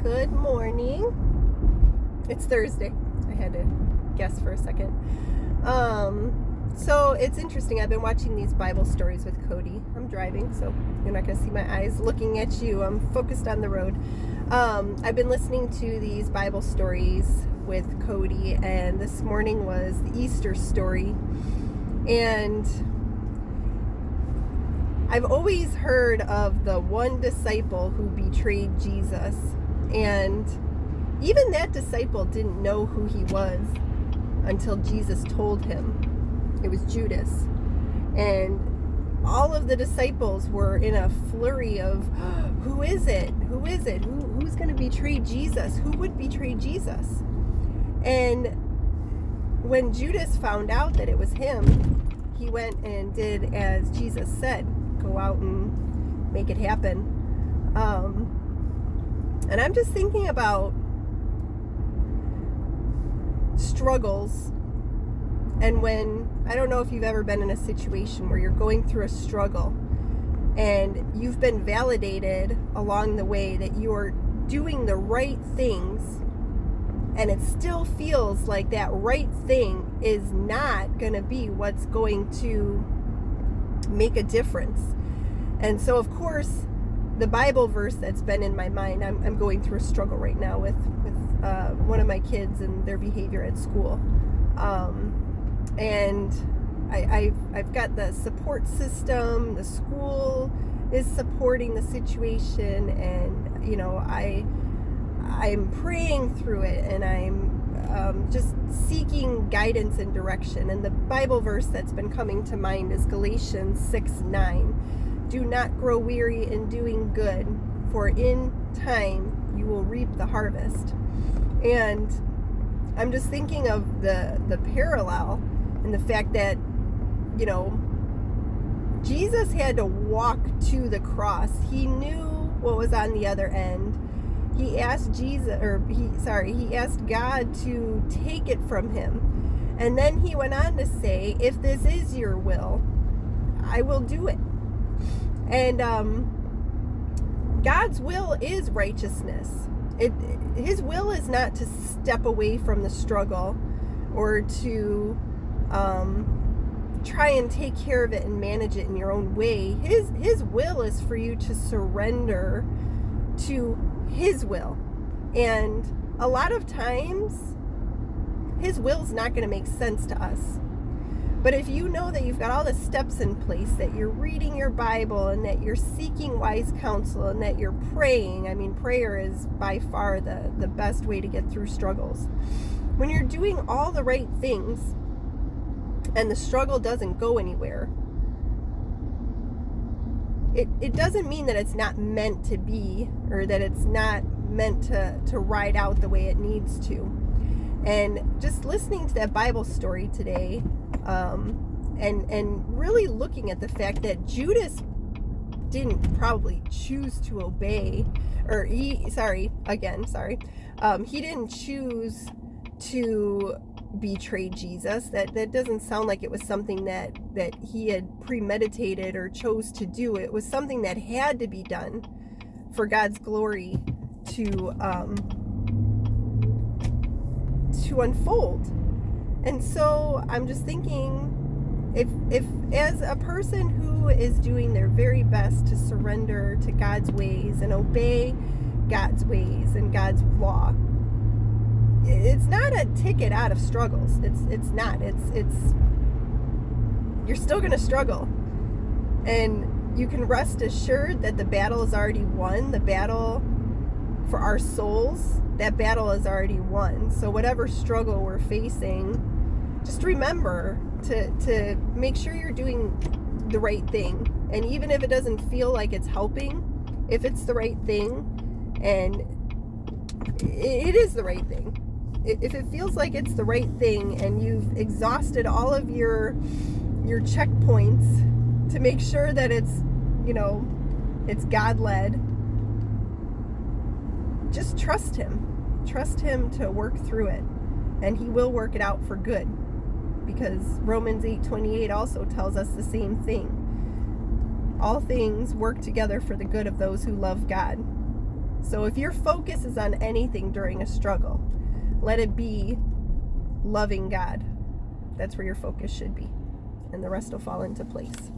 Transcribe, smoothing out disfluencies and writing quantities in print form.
Good morning. It's Thursday. I had to guess for a second. So it's interesting. I've been watching these Bible stories with Cody. I'm driving, so you're not going to see my eyes looking at you. I'm focused on the road. I've been listening to these Bible stories with Cody, and this morning was the Easter story. And I've always heard of the one disciple who betrayed Jesus, and even that disciple didn't know who he was until Jesus told him. It was Judas. And all of the disciples were in a flurry of, who is it? Who is it? Who's going to betray Jesus? Who would betray Jesus? And when Judas found out that it was him, he went and did as Jesus said. Go out and make it happen. And I'm just thinking about struggles, and when, I don't know if you've ever been in a situation where you're going through a struggle and you've been validated along the way that you're doing the right things, and it still feels like that right thing is not going to be what's going to make a difference. And so, of course, the Bible verse that's been in my mind, I'm going through a struggle right now with one of my kids and their behavior at school. And I've got the support system. The school is supporting the situation, and I'm praying through it, and I'm just seeking guidance and direction. And the Bible verse that's been coming to mind is Galatians 6:9. Do not grow weary in doing good, for in time you will reap the harvest. And I'm just thinking of the parallel and the fact that, Jesus had to walk to the cross. He knew what was on the other end. He asked he asked God to take it from him. And then he went on to say, if this is your will, I will do it. And God's will is righteousness. His will is not to step away from the struggle or to try and take care of it and manage it in your own way. His will is for you to surrender to his will. And a lot of times, his will's not going to make sense to us. But if you know that you've got all the steps in place, that you're reading your Bible, and that you're seeking wise counsel, and that you're praying, prayer is by far the best way to get through struggles. When you're doing all the right things and the struggle doesn't go anywhere, it doesn't mean that it's not meant to be, or that it's not meant to ride out the way it needs to. And just listening to that Bible story today, and really looking at the fact that Judas didn't probably choose to obey, or he didn't choose to betray Jesus. That doesn't sound like it was something that he had premeditated or chose to do. It was something that had to be done for God's glory to unfold. And so I'm just thinking, if as a person who is doing their very best to surrender to God's ways and obey God's ways and God's law, it's not a ticket out of struggles. It's not. It's you're still going to struggle. And you can rest assured that the battle is already won. The battle for our souls, that battle is already won. So whatever struggle we're facing, just remember to make sure you're doing the right thing. And even if it doesn't feel like it's helping, if it's the right thing, and it is the right thing, if it feels like it's the right thing and you've exhausted all of your checkpoints to make sure that it's God-led, just trust him to work through it, and he will work it out for good, because Romans 8:28 also tells us the same thing. All things work together for the good of those who love God. So if your focus is on anything during a struggle, let it be loving God. That's where your focus should be. And the rest will fall into place.